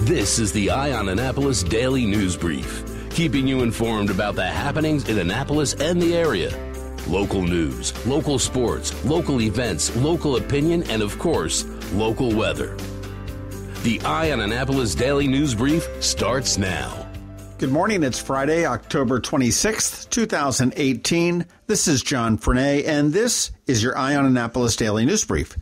This is the Eye on Annapolis Daily News Brief, keeping you informed about the happenings in Annapolis and the area. Local news, local sports, local events, local opinion, and of course, local weather. The Eye on Annapolis Daily News Brief starts now. Good morning. It's Friday, October 26th, 2018. This is John Frenaye, and this is your Eye on Annapolis Daily News Brief.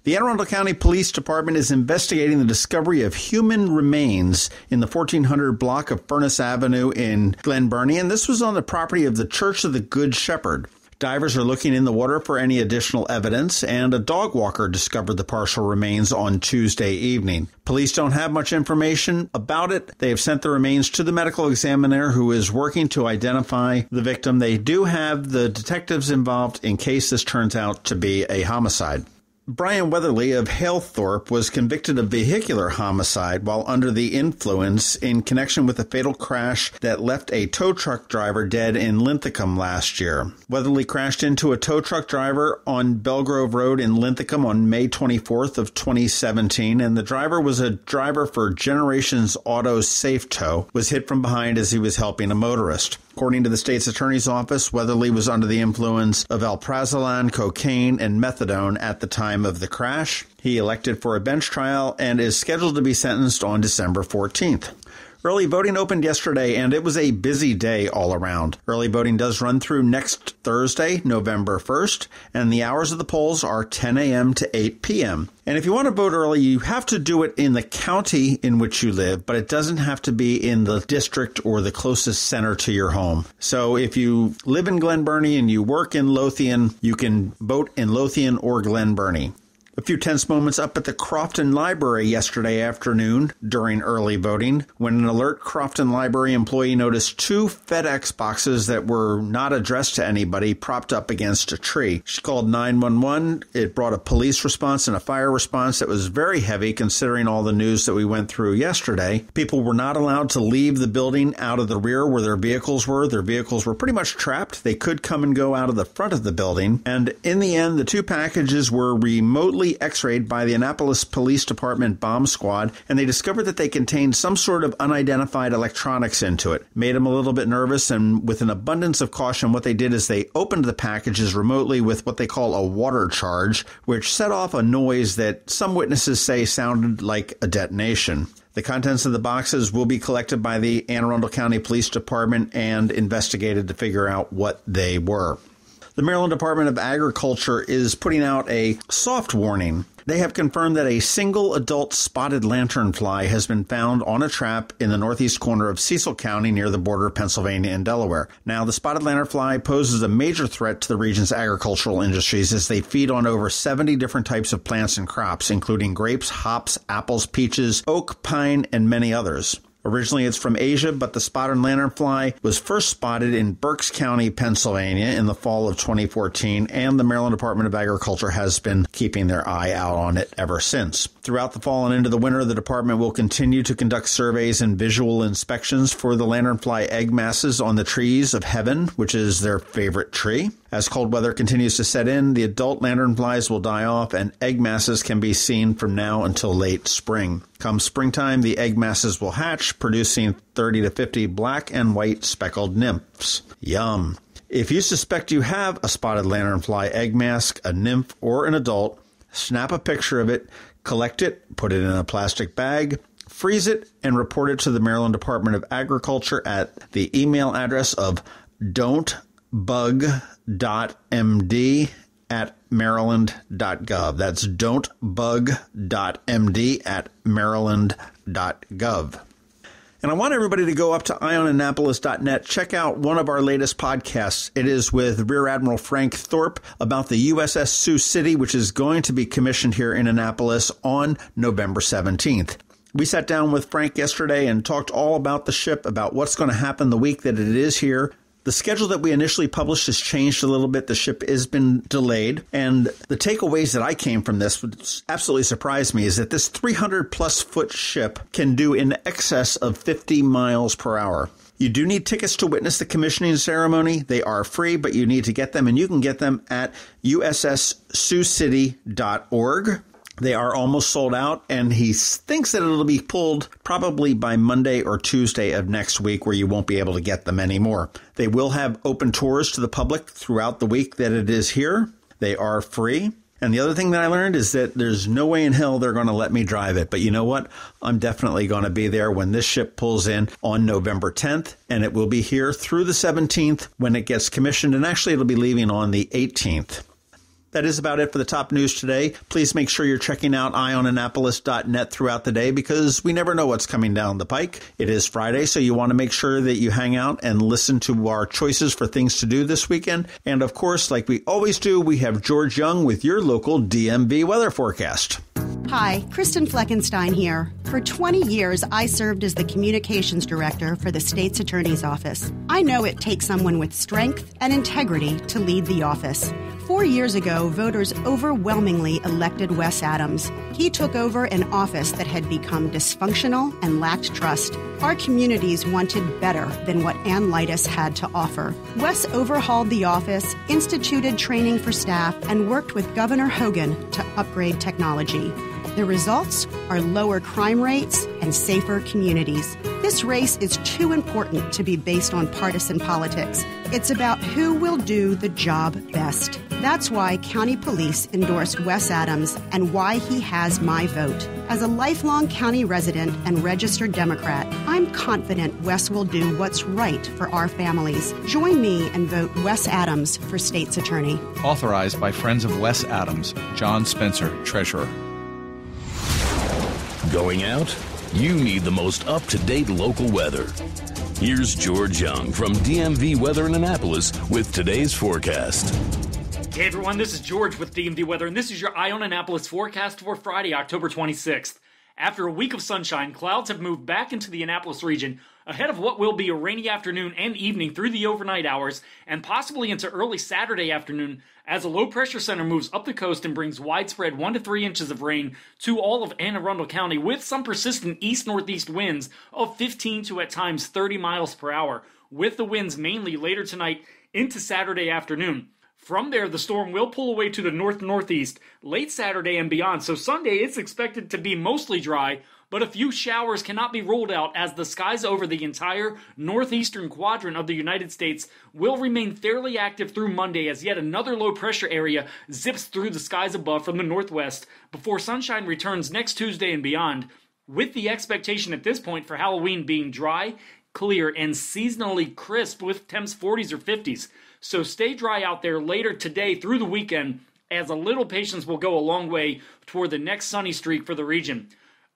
The Anne Arundel County Police Department is investigating the discovery of human remains in the 1400 block of Furnace Avenue in Glen Burnie, and this was on the property of the Church of the Good Shepherd. Divers are looking in the water for any additional evidence, and a dog walker discovered the partial remains on Tuesday evening. Police don't have much information about it. They have sent the remains to the medical examiner who is working to identify the victim. They do have the detectives involved in case this turns out to be a homicide. Brian Weatherly of Halethorpe was convicted of vehicular homicide while under the influence in connection with a fatal crash that left a tow truck driver dead in Linthicum last year. Weatherly crashed into a tow truck driver on Belgrove Road in Linthicum on May 24th of 2017, and the driver was a driver for Generations Auto Safe Tow, was hit from behind as he was helping a motorist. According to the state's attorney's office, Weatherly was under the influence of alprazolam, cocaine, and methadone at the time of the crash. He elected for a bench trial and is scheduled to be sentenced on December 14th. Early voting opened yesterday, and it was a busy day all around. Early voting does run through next Thursday, November 1st, and the hours of the polls are 10 a.m. to 8 p.m. And if you want to vote early, you have to do it in the county in which you live, but it doesn't have to be in the district or the closest center to your home. So if you live in Glen Burnie and you work in Lothian, you can vote in Lothian or Glen Burnie. A few tense moments up at the Crofton Library yesterday afternoon during early voting when an alert Crofton Library employee noticed two FedEx boxes that were not addressed to anybody propped up against a tree. She called 911. It brought a police response and a fire response that was very heavy considering all the news that we went through yesterday. People were not allowed to leave the building out of the rear where their vehicles were. Their vehicles were pretty much trapped. They could come and go out of the front of the building. And in the end, the two packages were remotely x-rayed by the Annapolis Police Department bomb squad, and they discovered that they contained some sort of unidentified electronics into it. Made them a little bit nervous, and with an abundance of caution, what they did is they opened the packages remotely with what they call a water charge, which set off a noise that some witnesses say sounded like a detonation. The contents of the boxes will be collected by the Anne Arundel County Police Department and investigated to figure out what they were. The Maryland Department of Agriculture is putting out a soft warning. They have confirmed that a single adult spotted lanternfly has been found on a trap in the northeast corner of Cecil County near the border of Pennsylvania and Delaware. Now, the spotted lanternfly poses a major threat to the region's agricultural industries as they feed on over 70 different types of plants and crops, including grapes, hops, apples, peaches, oak, pine, and many others. Originally, it's from Asia, but the spotted lanternfly was first spotted in Berks County, Pennsylvania in the fall of 2014, and the Maryland Department of Agriculture has been keeping their eye out on it ever since. Throughout the fall and into the winter, the department will continue to conduct surveys and visual inspections for the lanternfly egg masses on the trees of heaven, which is their favorite tree. As cold weather continues to set in, the adult lanternflies will die off and egg masses can be seen from now until late spring. Come springtime, the egg masses will hatch, producing 30 to 50 black and white speckled nymphs. Yum! If you suspect you have a spotted lanternfly egg mask, a nymph, or an adult, snap a picture of it, collect it, put it in a plastic bag, freeze it, and report it to the Maryland Department of Agriculture at the email address of don'tbug.md@maryland.gov. That's don'tbug.md@maryland.gov. And I want everybody to go up to eyeonannapolis.net, check out one of our latest podcasts. It is with Rear Admiral Frank Thorpe about the USS Sioux City, which is going to be commissioned here in Annapolis on November 17th. We sat down with Frank yesterday and talked all about the ship, about what's going to happen the week that it is here. The schedule that we initially published has changed a little bit. The ship has been delayed. And the takeaways that I came from this, which absolutely surprised me, is that this 300-plus foot ship can do in excess of 50 miles per hour. You do need tickets to witness the commissioning ceremony. They are free, but you need to get them, and you can get them at usssioux.org. They are almost sold out, and he thinks that it'll be pulled probably by Monday or Tuesday of next week, where you won't be able to get them anymore. They will have open tours to the public throughout the week that it is here. They are free. And the other thing that I learned is that there's no way in hell they're going to let me drive it. But you know what? I'm definitely going to be there when this ship pulls in on November 10th, and it will be here through the 17th when it gets commissioned. And actually, it'll be leaving on the 18th. That is about it for the top news today. Please make sure you're checking out eyeonannapolis.net throughout the day, because we never know what's coming down the pike. It is Friday, so you want to make sure that you hang out and listen to our choices for things to do this weekend. And of course, like we always do, we have George Young with your local DMV weather forecast. Hi, Kristin Fleckenstein here. For 20 years, I served as the communications director for the state's attorney's office. I know it takes someone with strength and integrity to lead the office. 4 years ago, voters overwhelmingly elected Wes Adams. He took over an office that had become dysfunctional and lacked trust. Our communities wanted better than what Ann Lightus had to offer. Wes overhauled the office, instituted training for staff, and worked with Governor Hogan to upgrade technology. The results are lower crime rates and safer communities. This race is too important to be based on partisan politics. It's about who will do the job best. That's why County Police endorsed Wes Adams and why he has my vote. As a lifelong county resident and registered Democrat, I'm confident Wes will do what's right for our families. Join me and vote Wes Adams for state's attorney. Authorized by Friends of Wes Adams. John Spencer, Treasurer. Going out? You need the most up-to-date local weather. Here's George Young from DMV Weather in Annapolis with today's forecast. Hey everyone, this is George with DMV Weather, and this is your Eye on Annapolis forecast for Friday, October 26th. After a week of sunshine, clouds have moved back into the Annapolis region ahead of what will be a rainy afternoon and evening through the overnight hours and possibly into early Saturday afternoon as a low-pressure center moves up the coast and brings widespread 1 to 3 inches of rain to all of Anne Arundel County with some persistent east-northeast winds of 15 to at times 30 miles per hour, with the winds mainly later tonight into Saturday afternoon. From there, the storm will pull away to the north-northeast late Saturday and beyond, so Sunday it's expected to be mostly dry, but a few showers cannot be ruled out as the skies over the entire northeastern quadrant of the United States will remain fairly active through Monday as yet another low-pressure area zips through the skies above from the northwest before sunshine returns next Tuesday and beyond, with the expectation at this point for Halloween being dry, clear, and seasonally crisp with temps 40s or 50s. So stay dry out there later today through the weekend, as a little patience will go a long way toward the next sunny streak for the region.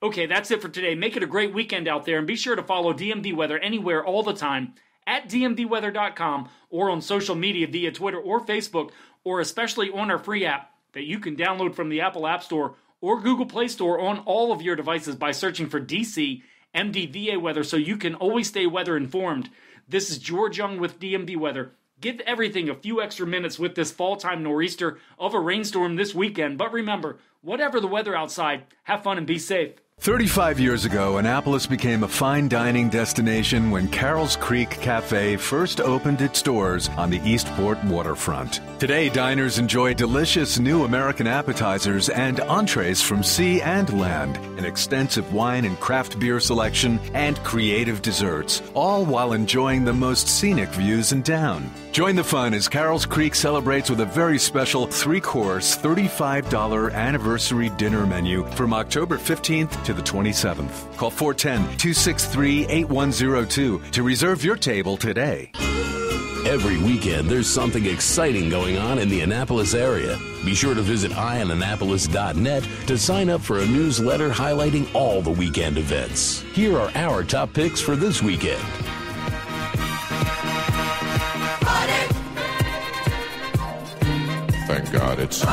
Okay, that's it for today. Make it a great weekend out there, and be sure to follow DMV Weather anywhere all the time at dmvweather.com or on social media via Twitter or Facebook, or especially on our free app that you can download from the Apple App Store or Google Play Store on all of your devices by searching for DC MDVA Weather so you can always stay weather informed. This is George Young with DMV Weather. Give everything a few extra minutes with this fall-time nor'easter of a rainstorm this weekend. But remember, whatever the weather outside, have fun and be safe. 35 years ago, Annapolis became a fine dining destination when Carroll's Creek Cafe first opened its doors on the Eastport waterfront. Today, diners enjoy delicious new American appetizers and entrees from sea and land, an extensive wine and craft beer selection, and creative desserts, all while enjoying the most scenic views in town. Join the fun as Carroll's Creek celebrates with a very special 3-course, $35 anniversary dinner menu from October 15th to the 27th. Call 410-263-8102 to reserve your table today. Every weekend, there's something exciting going on in the Annapolis area. Be sure to visit eyeonannapolis.net to sign up for a newsletter highlighting all the weekend events. Here are our top picks for this weekend. Thank God it's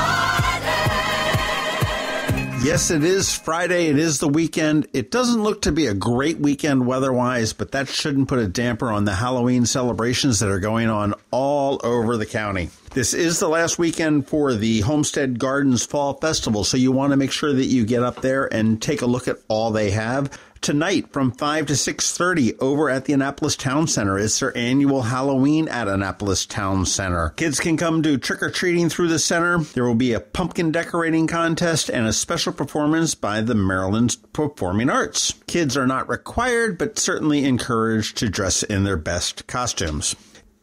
Yes, it is Friday. It is the weekend. It doesn't look to be a great weekend weather-wise, but that shouldn't put a damper on the Halloween celebrations that are going on all over the county. This is the last weekend for the Homestead Gardens Fall Festival, so you want to make sure that you get up there and take a look at all they have. Tonight from 5 to 6:30 over at the Annapolis Town Center is their annual Halloween at Annapolis Town Center. Kids can come do trick-or-treating through the center. There will be a pumpkin decorating contest and a special performance by the Maryland Performing Arts. Kids are not required, but certainly encouraged to dress in their best costumes.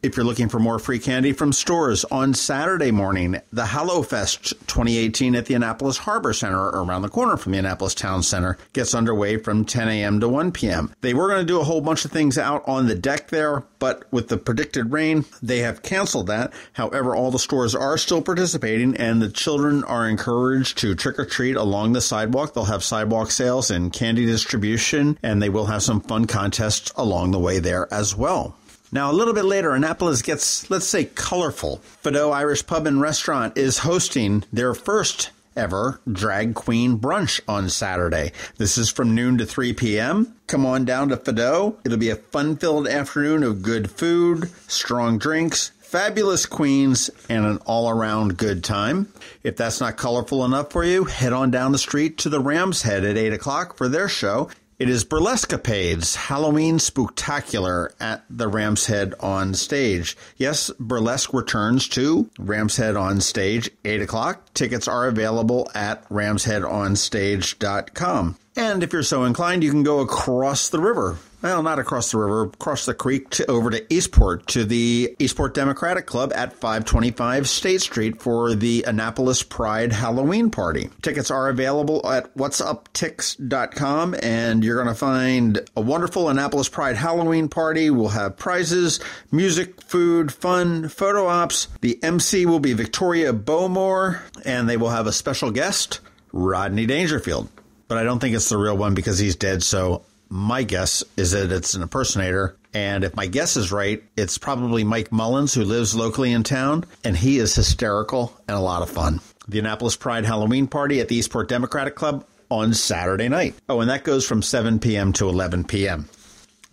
If you're looking for more free candy from stores, on Saturday morning, the Hallow-Fest 2018 at the Annapolis Harbor Center, around the corner from the Annapolis Town Center, gets underway from 10 a.m. to 1 p.m. They were going to do a whole bunch of things out on the deck there, but with the predicted rain, they have canceled that. However, all the stores are still participating, and the children are encouraged to trick-or-treat along the sidewalk. They'll have sidewalk sales and candy distribution, and they will have some fun contests along the way there as well. Now, a little bit later, Annapolis gets, let's say, colorful. Fido Irish Pub and Restaurant is hosting their first ever drag queen brunch on Saturday. This is from noon to 3 p.m. Come on down to Fido. It'll be a fun-filled afternoon of good food, strong drinks, fabulous queens, and an all-around good time. If that's not colorful enough for you, head on down the street to the Ram's Head at 8 o'clock for their show. It is Burlescapades, Halloween Spooktacular at the Ram's Head on stage. Yes, burlesque returns to Ram's Head on stage, 8 o'clock. Tickets are available at ramsheadonstage.com. And if you're so inclined, you can go across the river. Well, not across the river, across the creek over to Eastport, to the Eastport Democratic Club at 525 State Street for the Annapolis Pride Halloween Party. Tickets are available at whatsuptix.com, and you're going to find a wonderful Annapolis Pride Halloween Party. We'll have prizes, music, food, fun, photo ops. The MC will be Victoria Bowmore, and they will have a special guest, Rodney Dangerfield. But I don't think it's the real one because he's dead, so my guess is that it's an impersonator. And if my guess is right, it's probably Mike Mullins, who lives locally in town, and he is hysterical and a lot of fun. The Annapolis Pride Halloween Party at the Eastport Democratic Club on Saturday night. Oh, and that goes from 7 p.m. to 11 p.m.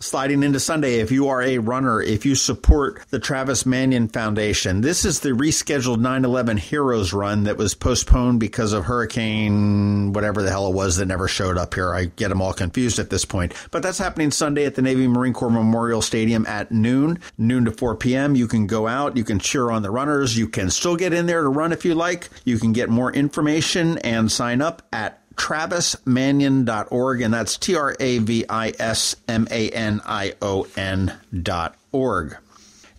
Sliding into Sunday, if you are a runner, if you support the Travis Manion Foundation, this is the rescheduled 9/11 Heroes Run that was postponed because of Hurricane, whatever the hell it was that never showed up here. I get them all confused at this point. But that's happening Sunday at the Navy Marine Corps Memorial Stadium at noon to 4 p.m. You can go out, you can cheer on the runners, you can still get in there to run if you like. You can get more information and sign up at travismanion.org, and that's travismanion.org.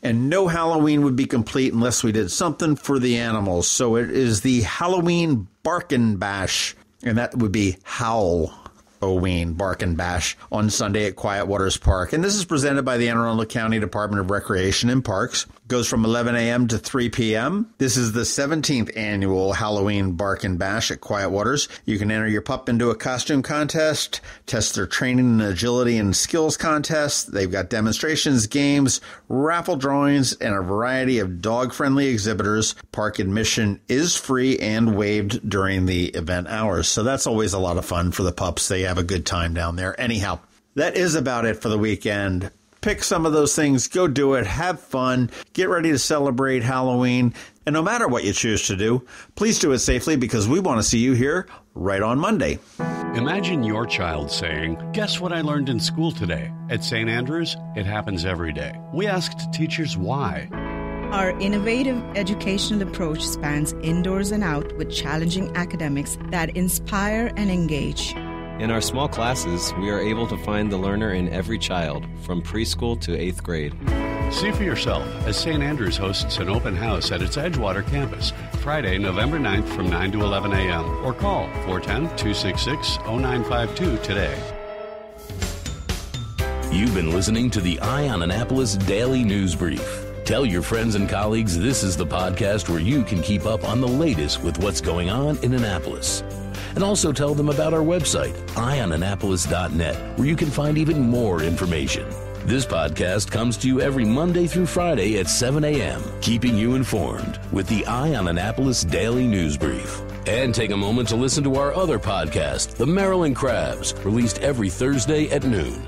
And no Halloween would be complete unless we did something for the animals. So it is the Halloween Bark and Bash, and that would be Howl-O-Week Bark and Bash on Sunday at Quiet Waters Park. And this is presented by the Anne Arundel County Department of Recreation and Parks. Goes from 11 a.m. to 3 p.m. This is the 17th annual Halloween Bark and Bash at Quiet Waters. You can enter your pup into a costume contest, test their training and agility and skills contests. They've got demonstrations, games, raffle drawings, and a variety of dog-friendly exhibitors. Park admission is free and waived during the event hours. So that's always a lot of fun for the pups. They have a good time down there. Anyhow, that is about it for the weekend. Pick some of those things, go do it, have fun, get ready to celebrate Halloween, and no matter what you choose to do, please do it safely because we want to see you here right on Monday. Imagine your child saying, "Guess what I learned in school today?" At St. Andrews, it happens every day. We asked teachers why. Our innovative educational approach spans indoors and out with challenging academics that inspire and engage. In our small classes, we are able to find the learner in every child, from preschool to 8th grade. See for yourself as St. Andrews hosts an open house at its Edgewater campus, Friday, November 9th from 9 to 11 a.m. or call 410-266-0952 today. You've been listening to the Eye on Annapolis Daily News Brief. Tell your friends and colleagues this is the podcast where you can keep up on the latest with what's going on in Annapolis. And also tell them about our website, eyeonannapolis.net, where you can find even more information. This podcast comes to you every Monday through Friday at 7 a.m., keeping you informed with the Eye on Annapolis Daily News Brief. And take a moment to listen to our other podcast, The Maryland Crabs, released every Thursday at noon.